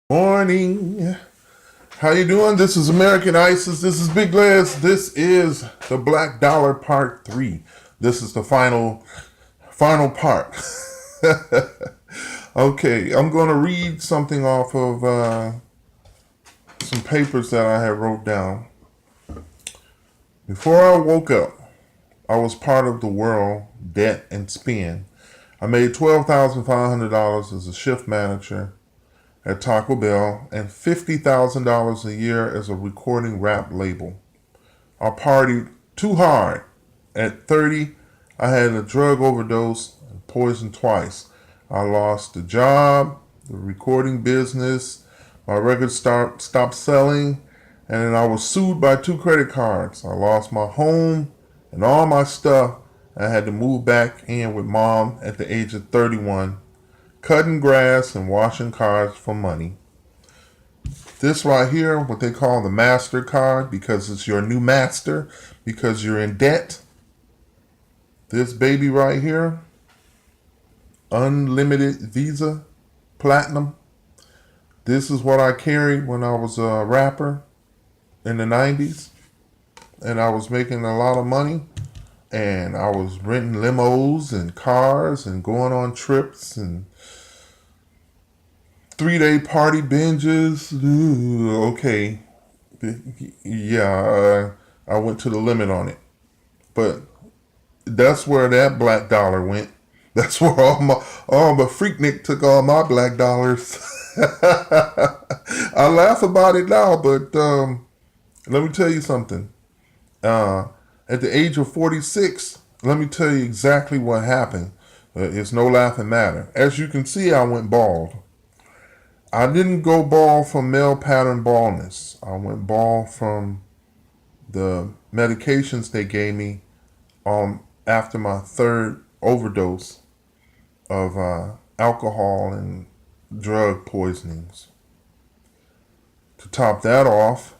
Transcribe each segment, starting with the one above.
Morning. How you doing? This is American ISIS. This is Big Les. This is the Black Dollar Part 3. This is the final part. Okay, I'm going to read something off of some papers that I have wrote down. Before I woke up, I was part of the world, debt, and spin. I made $12,500 as a shift manager at Taco Bell and $50,000 a year as a recording rap label. I partied too hard. At 30, I had a drug overdose and poisoned twice. I lost the job, the recording business, my records stopped selling, and then I was sued by 2 credit cards. I lost my home and all my stuff. I had to move back in with mom at the age of 31, cutting grass and washing cars for money. This right here, what they call the MasterCard, because it's your new master, because you're in debt. This baby right here, unlimited Visa, platinum. This is what I carried when I was a rapper in the 90s. And I was making a lot of money. And I was renting limos and cars and going on trips and 3-day party binges. Ooh, okay. Yeah, I went to the limit on it. But that's where that black dollar went. That's where all the Freaknik took all my black dollars. I laugh about it now, but let me tell you something. At the age of 46, let me tell you exactly what happened. It's no laughing matter. As you can see, I went bald. I didn't go bald from male pattern baldness. I went bald from the medications they gave me after my third overdose of alcohol and drug poisonings. To top that off,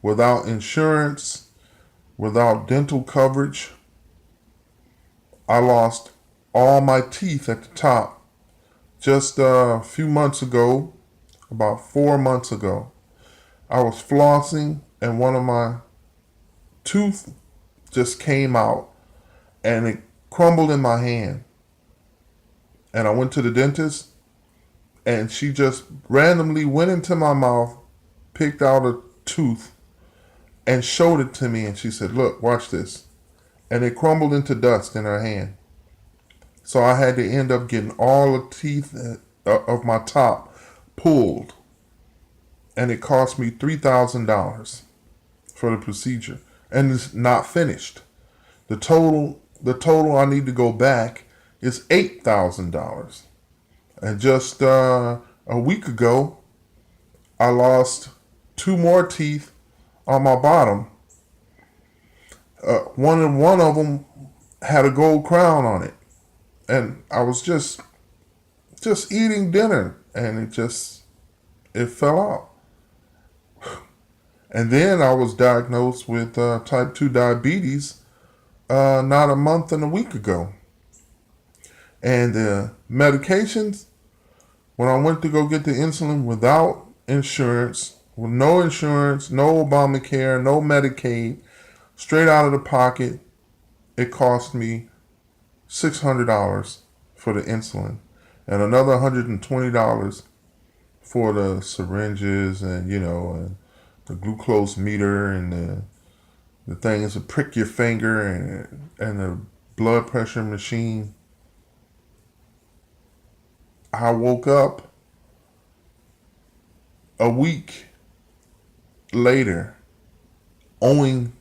without insurance, without dental coverage, I lost all my teeth at the top. Just a few months ago, about 4 months ago, I was flossing and one of my tooth just came out and it crumbled in my hand. And I went to the dentist and she just randomly went into my mouth, picked out a tooth and showed it to me and she said, "Look, watch this." And it crumbled into dust in her hand. So I had to end up getting all the teeth of my top pulled. And it cost me $3,000 for the procedure. And it's not finished. The total I need to go back is $8,000. And just a week ago, I lost 2 more teeth on my bottom. One of them had a gold crown on it. And I was just eating dinner and it fell out. And then I was diagnosed with type 2 diabetes not a month and a week ago. And the medications, when I went to go get the insulin without insurance, with no insurance, no Obamacare, no Medicaid, straight out of the pocket, it cost me $600 for the insulin and another $120 for the syringes and, and the glucose meter and the things to prick your finger and the blood pressure machine. I woke up a week later owing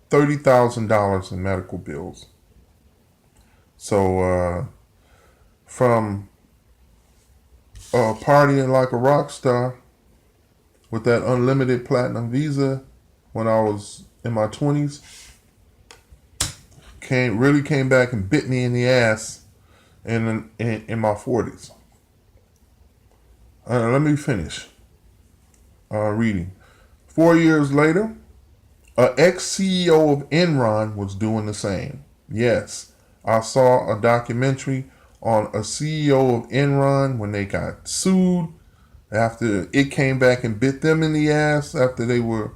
$30,000 in medical bills. So from partying like a rock star with that unlimited platinum visa when I was in my 20s, came back and bit me in the ass in my 40s. Let me finish reading. 4 years later, an ex-CEO of Enron was doing the same. Yes, I saw a documentary on a CEO of Enron when they got sued after it came back and bit them in the ass after they were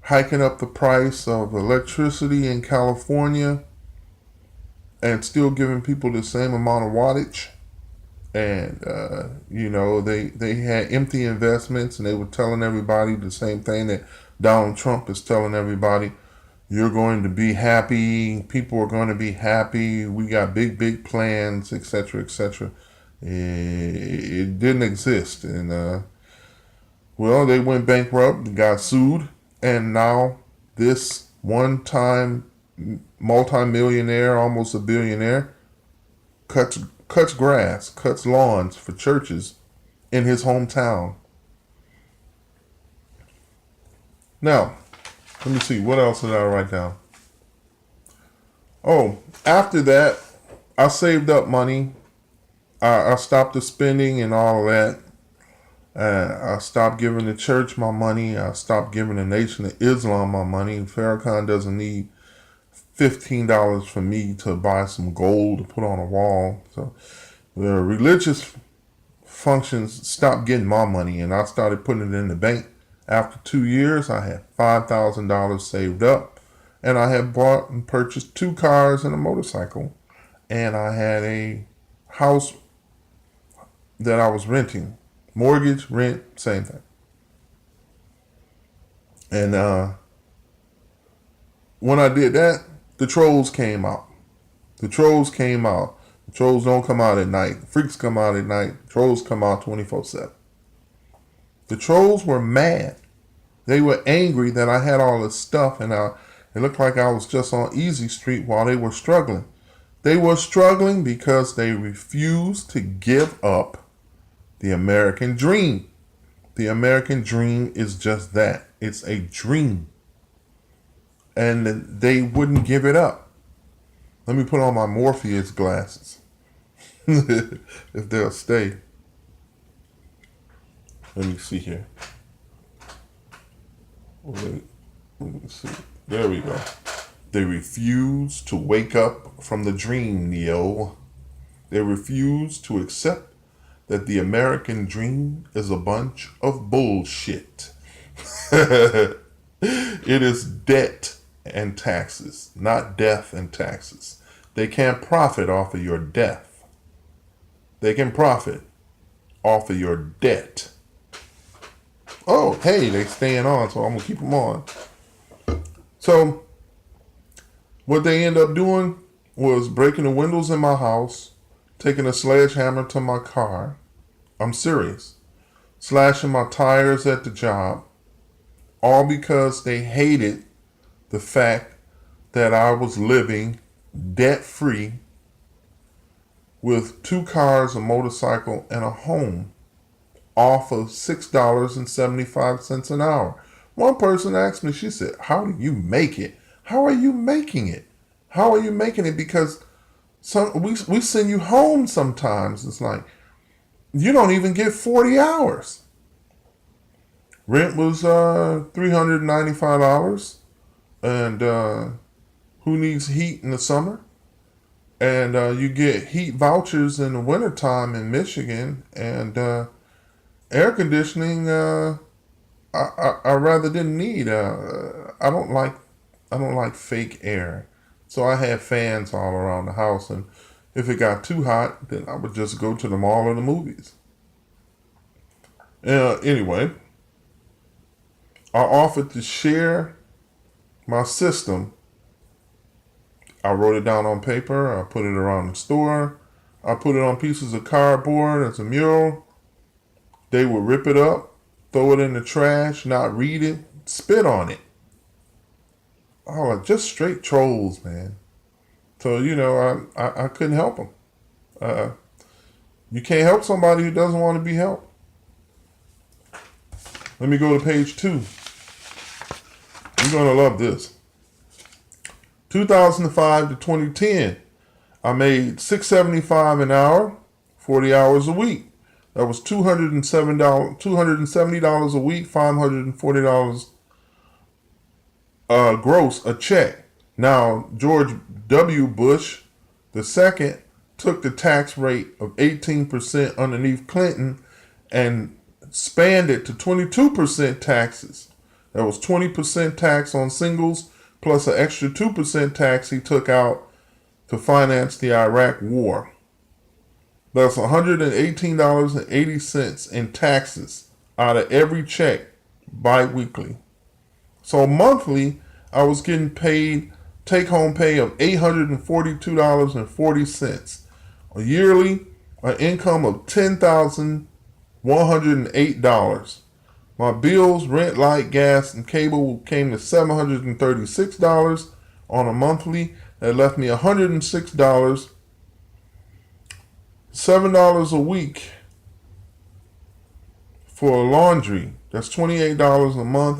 hiking up the price of electricity in California and still giving people the same amount of wattage. And, they had empty investments, and they were telling everybody the same thing that Donald Trump is telling everybody. You're going to be happy. People are going to be happy. We got big, big plans, etc., etc. It didn't exist. And, they went bankrupt, got sued. And now this one-time multimillionaire, almost a billionaire, cuts grass, cuts lawns for churches in his hometown. Now, let me see, what else did I write down? Oh, after that, I saved up money. I stopped the spending and all of that. I stopped giving the church my money. I stopped giving the Nation of Islam my money. Farrakhan doesn't need $15 from me to buy some gold to put on a wall. So the religious functions stopped getting my money, and I started putting it in the bank. After 2 years, I had $5,000 saved up, and I had bought and purchased 2 cars and a motorcycle, and I had a house that I was renting. Mortgage, rent, same thing. And when I did that, the trolls came out. The trolls came out. The trolls don't come out at night. Freaks come out at night. Trolls come out 24/7. The trolls were mad. They were angry that I had all this stuff, and it looked like I was just on Easy Street while they were struggling. They were struggling because they refused to give up the American dream. The American dream is just that. It's a dream. And they wouldn't give it up. Let me put on my Morpheus glasses. If they'll stay. Let me see here. Let me see. There we go. They refuse to wake up from the dream, Neo. They refuse to accept that the American dream is a bunch of bullshit. It is debt and taxes, not death and taxes. They can't profit off of your death. They can profit off of your debt. Oh, hey, they staying on, so I'm going to keep them on. So, what they end up doing was breaking the windows in my house, taking a sledgehammer to my car. I'm serious. Slashing my tires at the job. All because they hated the fact that I was living debt-free with 2 cars, a motorcycle, and a home off of $6.75 an hour. One person asked me, she said, how do you make it? How are you making it? How are you making it? Because we send you home sometimes. It's like, you don't even get 40 hours. Rent was $395. And who needs heat in the summer? And you get heat vouchers in the wintertime in Michigan. And air conditioning, I rather didn't need. I don't like fake air. So I had fans all around the house, and if it got too hot, then I would just go to the mall or the movies. Anyway, I offered to share my system. I wrote it down on paper. I put it around the store. I put it on pieces of cardboard as a mural. They would rip it up, throw it in the trash, not read it, spit on it. Oh, just straight trolls, man. So, I couldn't help them. You can't help somebody who doesn't want to be helped. Let me go to page 2. You're going to love this. 2005 to 2010, I made $6.75 an hour, 40 hours a week. That was $270 a week, $540 gross a check. Now, George W. Bush II took the tax rate of 18% underneath Clinton and expanded to 22% taxes. There was 20% tax on singles, plus an extra 2% tax he took out to finance the Iraq war. That's $118.80 in taxes out of every check bi-weekly. So monthly, I was getting paid take-home pay of $842.40. A yearly, an income of $10,108. My bills, rent, light, gas, and cable came to $736 on a monthly. That left me $106, $7 a week for laundry. That's $28 a month.